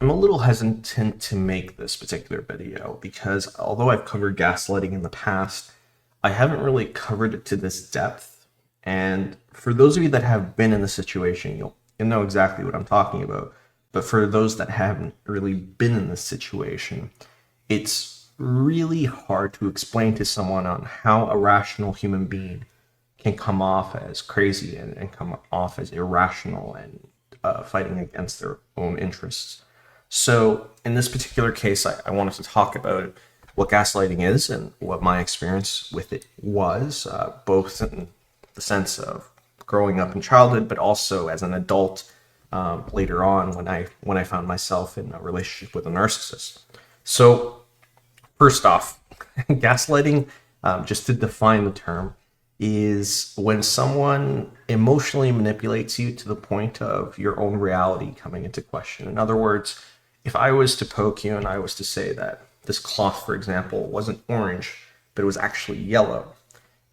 I'm a little hesitant to make this particular video because although I've covered gaslighting in the past, I haven't really covered it to this depth. And for those of you that have been in the situation, you'll know exactly what I'm talking about. But for those that haven't really been in this situation, it's really hard to explain to someone on how a rational human being can come off as crazy and come off as irrational and fighting against their own interests. So, in this particular case, I wanted to talk about what gaslighting is and what my experience with it was, both in the sense of growing up in childhood, but also as an adult later on when I found myself in a relationship with a narcissist. So, first off, gaslighting, just to define the term, is when someone emotionally manipulates you to the point of your own reality coming into question. In other words, if I was to poke you and I was to say that this cloth, for example, wasn't orange, but it was actually yellow,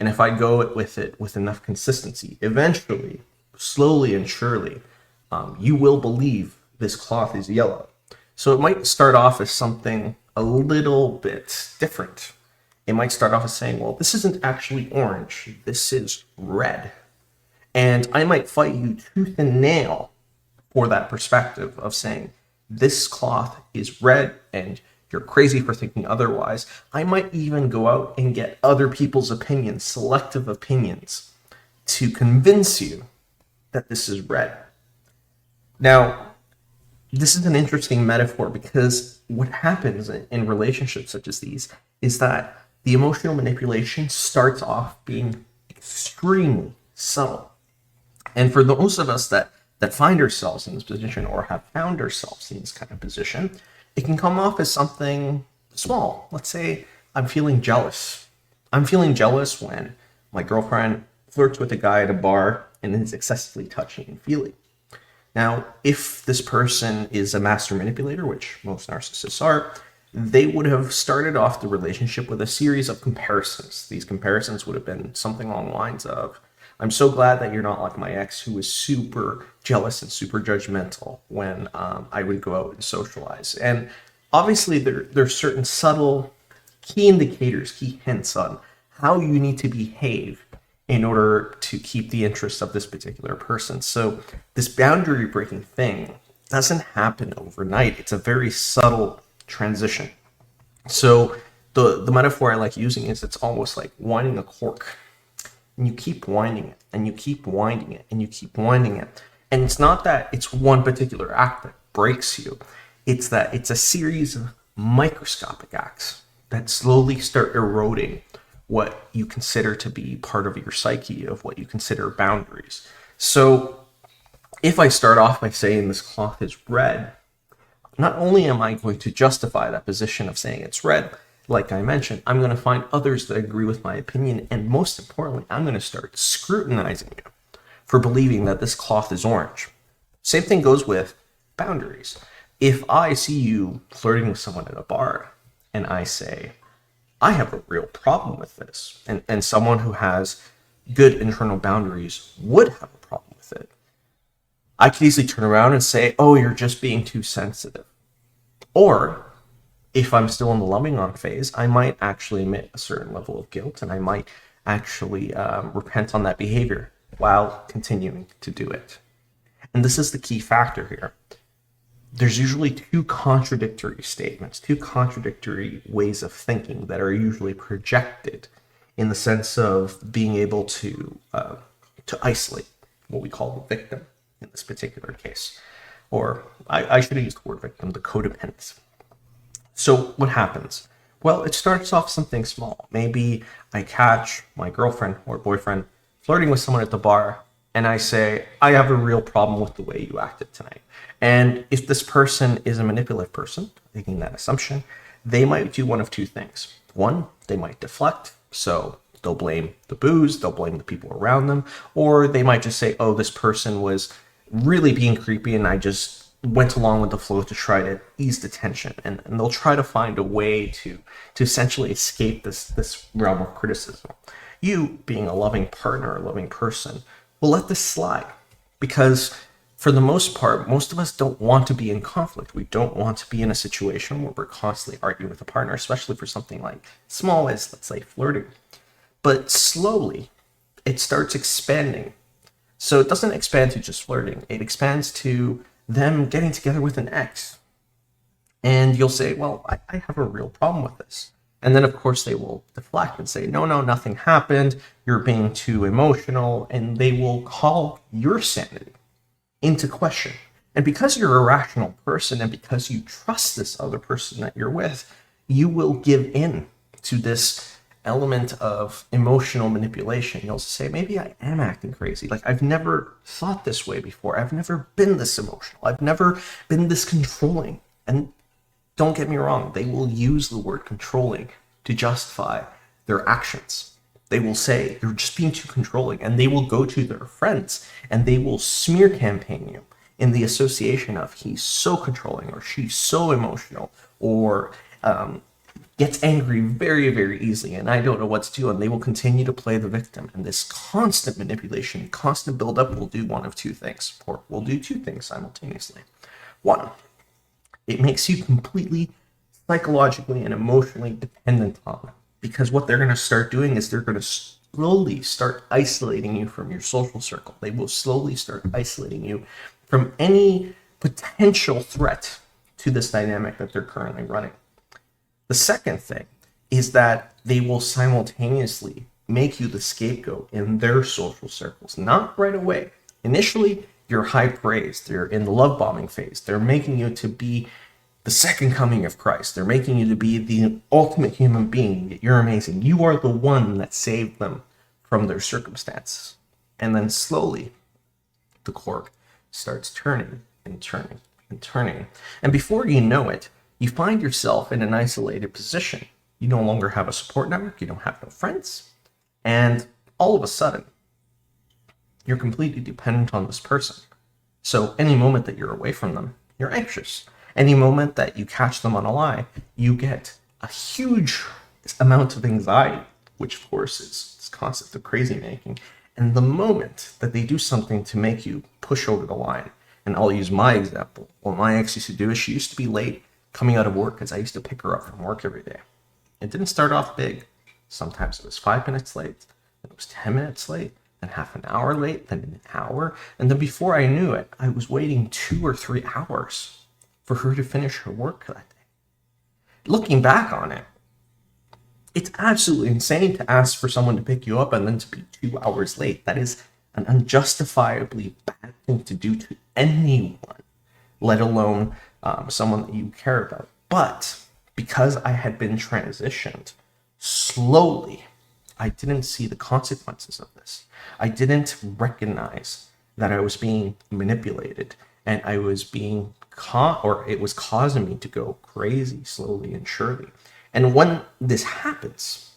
and if I go with it with enough consistency, eventually, slowly and surely, you will believe this cloth is yellow. So it might start off as something a little bit different. It might start off as saying, well, this isn't actually orange, this is red. And I might fight you tooth and nail for that perspective of saying, this cloth is red and you're crazy for thinking otherwise. I might even go out and get other people's opinions, selective opinions, to convince you that this is red. Now, this is an interesting metaphor because what happens in relationships such as these is that the emotional manipulation starts off being extremely subtle. And for those of us that find ourselves in this position or have found ourselves in this kind of position, it can come off as something small. Let's say I'm feeling jealous. I'm feeling jealous when my girlfriend flirts with a guy at a bar and is excessively touchy and feely. Now, if this person is a master manipulator, which most narcissists are, they would have started off the relationship with a series of comparisons. These comparisons would have been something along the lines of, I'm so glad that you're not like my ex who was super jealous and super judgmental when I would go out and socialize. And obviously there's certain subtle key indicators, key hints on how you need to behave in order to keep the interest of this particular person. So this boundary breaking thing doesn't happen overnight. It's a very subtle transition. So the metaphor I like using is it's almost like winding a cork. And you keep winding it, and you keep winding it, and you keep winding it. And it's not that it's one particular act that breaks you. It's that it's a series of microscopic acts that slowly start eroding what you consider to be part of your psyche, of what you consider boundaries. So if I start off by saying this cloth is red, not only am I going to justify that position of saying it's red, like I mentioned, I'm going to find others that agree with my opinion, and most importantly, I'm going to start scrutinizing you for believing that this cloth is orange. Same thing goes with boundaries. If I see you flirting with someone at a bar, and I say, I have a real problem with this, and someone who has good internal boundaries would have a problem with it, I could easily turn around and say, oh, you're just being too sensitive. Or if I'm still in the loving on phase, I might actually admit a certain level of guilt and I might actually repent on that behavior while continuing to do it. And this is the key factor here. There's usually two contradictory statements, two contradictory ways of thinking that are usually projected in the sense of being able to isolate what we call the victim in this particular case. Or I should have used the word victim, the codependent. So what happens? Well, it starts off something small. Maybe I catch my girlfriend or boyfriend flirting with someone at the bar, and I say, I have a real problem with the way you acted tonight. And if this person is a manipulative person, making that assumption, they might do one of two things. One, they might deflect, so they'll blame the booze, they'll blame the people around them, or they might just say, oh, this person was really being creepy and I just went along with the flow to try to ease the tension, and they'll try to find a way to essentially escape this realm of criticism. You, being a loving partner, a loving person, will let this slide because for the most part, most of us don't want to be in conflict. We don't want to be in a situation where we're constantly arguing with a partner, especially for something like small as, let's say, flirting. But slowly, it starts expanding. So it doesn't expand to just flirting. It expands to them getting together with an ex. And you'll say, well, I have a real problem with this. And then, of course, they will deflect and say, no, no, nothing happened. You're being too emotional. And they will call your sanity into question. And because you're a rational person and because you trust this other person that you're with, you will give in to this element of emotional manipulation. You'll say, maybe I am acting crazy. Like, I've never thought this way before. I've never been this emotional. I've never been this controlling. And don't get me wrong, they will use the word controlling to justify their actions. They will say you're just being too controlling, and they will go to their friends and they will smear campaign you in the association of he's so controlling or she's so emotional or gets angry very, very easily and I don't know what to do. And they will continue to play the victim. And this constant manipulation, constant buildup will do one of two things, or will do two things simultaneously. One, it makes you completely psychologically and emotionally dependent on them. Because what they're going to start doing is they're going to slowly start isolating you from your social circle. They will slowly start isolating you from any potential threat to this dynamic that they're currently running. The second thing is that they will simultaneously make you the scapegoat in their social circles, not right away. Initially, you're high praised. They're in the love bombing phase. They're making you to be the second coming of Christ. They're making you to be the ultimate human being. You're amazing. You are the one that saved them from their circumstances. And then slowly, the cork starts turning and turning and turning. And before you know it, you find yourself in an isolated position. You no longer have a support network. You don't have no friends. And all of a sudden, you're completely dependent on this person. So any moment that you're away from them, you're anxious. Any moment that you catch them on a lie, you get a huge amount of anxiety, which of course is this concept of crazy making. And the moment that they do something to make you push over the line, and I'll use my example. What my ex used to do is she used to be late coming out of work because I used to pick her up from work every day. It didn't start off big. Sometimes it was 5 minutes late, then it was 10 minutes late, then half an hour late, then an hour. And then before I knew it, I was waiting 2 or 3 hours for her to finish her work that day. Looking back on it, it's absolutely insane to ask for someone to pick you up and then to be 2 hours late. That is an unjustifiably bad thing to do to anyone, let alone someone that you care about. But because I had been transitioned slowly, I didn't see the consequences of this. I didn't recognize that I was being manipulated and I was being caught, or it was causing me to go crazy slowly and surely. And when this happens,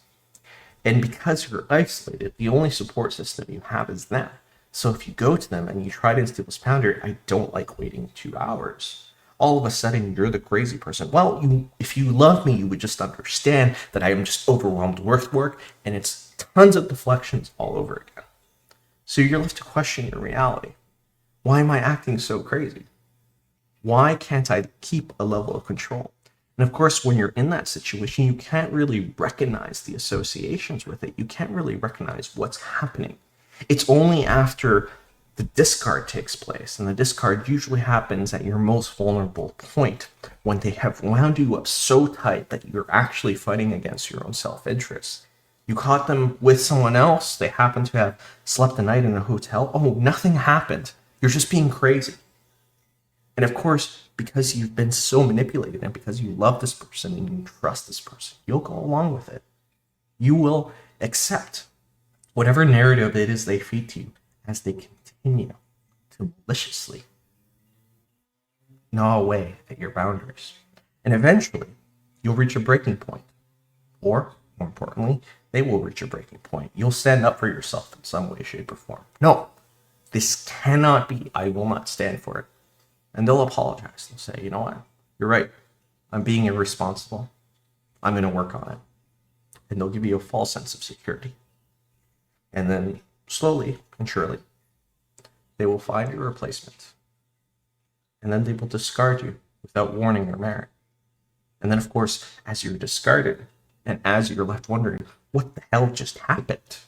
and because you're isolated, the only support system you have is them. So if you go to them and you try to instill this boundary, I don't like waiting 2 hours. All of a sudden, you're the crazy person. Well, if you love me, you would just understand that I am just overwhelmed with work, and it's tons of deflections all over again. So you're left to question your reality. Why am I acting so crazy? Why can't I keep a level of control? And of course, when you're in that situation, you can't really recognize the associations with it. You can't really recognize what's happening. It's only after the discard takes place, and the discard usually happens at your most vulnerable point, when they have wound you up so tight that you're actually fighting against your own self-interest. You caught them with someone else, they happen to have slept the night in a hotel. Oh, nothing happened. You're just being crazy. And of course, because you've been so manipulated and because you love this person and you trust this person, you'll go along with it. You will accept whatever narrative it is they feed to you as they continue to maliciously gnaw away at your boundaries. And eventually, you'll reach a breaking point. Or, more importantly, they will reach a breaking point. You'll stand up for yourself in some way, shape, or form. No, this cannot be. I will not stand for it. And they'll apologize. They'll say, you know what? You're right. I'm being irresponsible. I'm going to work on it. And they'll give you a false sense of security. And then slowly and surely, they will find a replacement. and then they will discard you without warning or merit. And then, of course, as you're discarded, and as you're left wondering, what the hell just happened?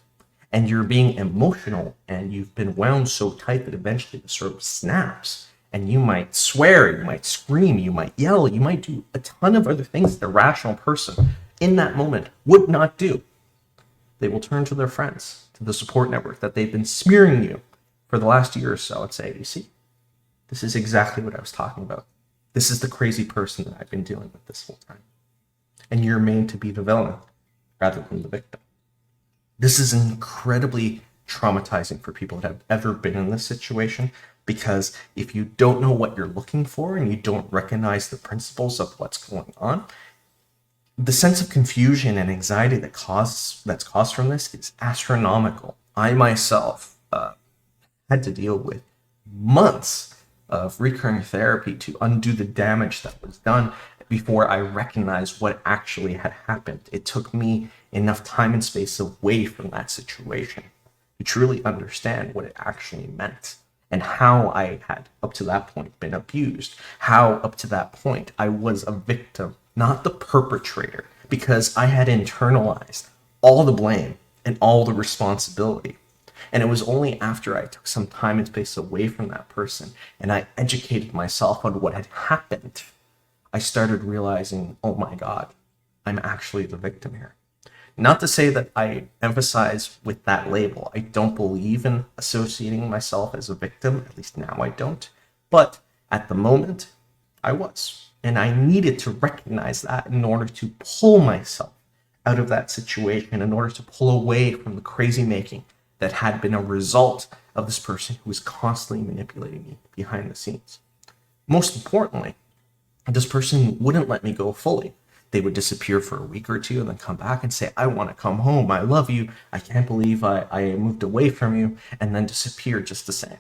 And you're being emotional, and you've been wound so tight that eventually the sort of snaps, and you might swear, you might scream, you might yell, you might do a ton of other things that a rational person in that moment would not do. They will turn to their friends, to the support network that they've been smearing you for the last year or so, and say, you see, this is exactly what I was talking about. This is the crazy person that I've been dealing with this whole time. And you're made to be the villain rather than the victim. This is incredibly traumatizing for people that have ever been in this situation, because if you don't know what you're looking for and you don't recognize the principles of what's going on, the sense of confusion and anxiety that's caused from this is astronomical. I myself had to deal with months of recurring therapy to undo the damage that was done before I recognized what actually had happened. It took me enough time and space away from that situation to truly understand what it actually meant and how I had, up to that point, been abused, how up to that point I was a victim, not the perpetrator, because I had internalized all the blame and all the responsibility. And it was only after I took some time and space away from that person and I educated myself on what had happened, I started realizing, oh my God, I'm actually the victim here. Not to say that I emphasize with that label. I don't believe in associating myself as a victim, at least now I don't. But at the moment, I was. And I needed to recognize that in order to pull myself out of that situation, in order to pull away from the crazy making that had been a result of this person who was constantly manipulating me behind the scenes. Most importantly, this person wouldn't let me go fully. They would disappear for a week or two and then come back and say, I want to come home. I love you. I can't believe I moved away from you, and then disappear just the same.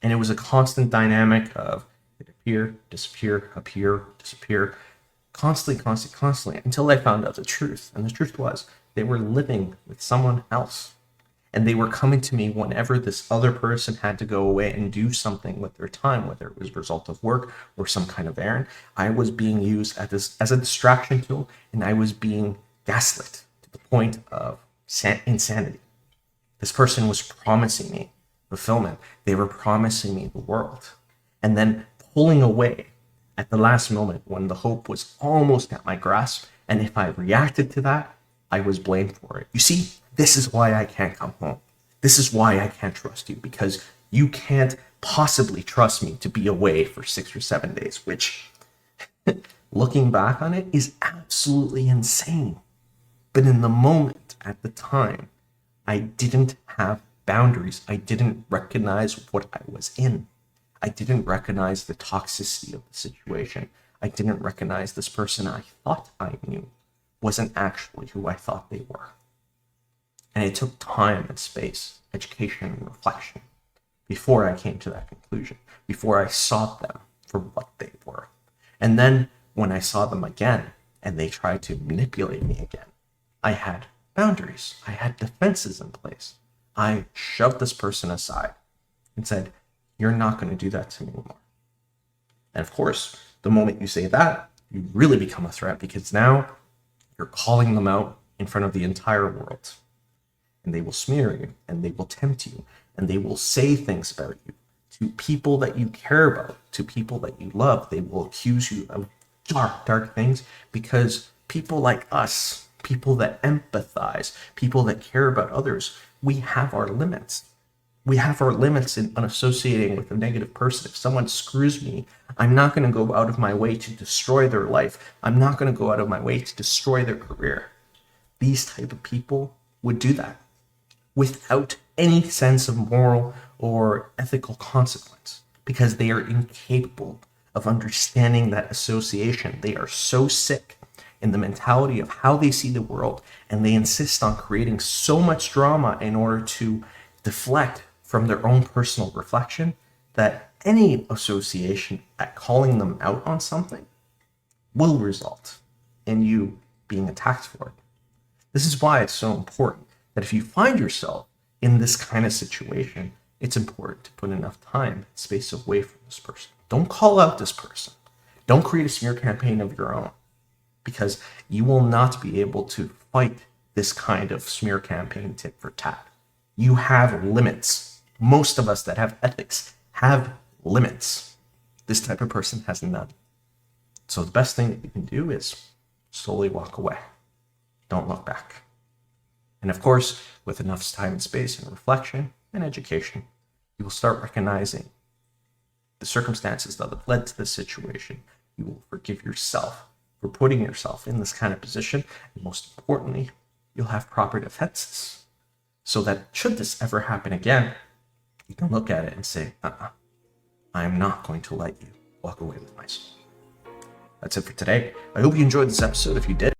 And it was a constant dynamic of appear, disappear, appear, disappear, constantly, until I found out the truth. And the truth was they were living with someone else. And they were coming to me whenever this other person had to go away and do something with their time, whether it was a result of work or some kind of errand. I was being used as a distraction tool, and I was being gaslit to the point of insanity. This person was promising me fulfillment. They were promising me the world. And then pulling away at the last moment when the hope was almost at my grasp. And if I reacted to that, I was blamed for it. You see, this is why I can't come home. This is why I can't trust you, because you can't possibly trust me to be away for 6 or 7 days, which, looking back on it, is absolutely insane. But in the moment, at the time, I didn't have boundaries. I didn't recognize what I was in. I didn't recognize the toxicity of the situation. I didn't recognize this person I thought I knew wasn't actually who I thought they were. And it took time and space, education and reflection before I came to that conclusion, before I saw them for what they were. And then when I saw them again and they tried to manipulate me again, I had boundaries. I had defenses in place. I shoved this person aside and said, you're not going to do that to me anymore. And of course, the moment you say that, you really become a threat, because now you're calling them out in front of the entire world. And they will smear you, and they will tempt you, and they will say things about you to people that you care about, to people that you love. They will accuse you of dark things, because people like us, people that empathize, people that care about others, we have our limits. We have our limits in unassociating with a negative person. If someone screws me, I'm not going to go out of my way to destroy their life. I'm not going to go out of my way to destroy their career. These type of people would do that without any sense of moral or ethical consequence, because they are incapable of understanding that association. They are so sick in the mentality of how they see the world, and they insist on creating so much drama in order to deflect from their own personal reflection, that any association at calling them out on something will result in you being attacked for it. This is why it's so important that if you find yourself in this kind of situation, it's important to put enough time and space away from this person. Don't call out this person. Don't create a smear campaign of your own, because you will not be able to fight this kind of smear campaign tit for tat. You have limits. Most of us that have ethics have limits. This type of person has none. So the best thing that you can do is slowly walk away. Don't look back. And of course, with enough time and space and reflection and education, you will start recognizing the circumstances that have led to this situation. You will forgive yourself for putting yourself in this kind of position. And most importantly, you'll have proper defenses so that should this ever happen again, you can look at it and say, I am not going to let you walk away with my soul. That's it for today. I hope you enjoyed this episode. If you did,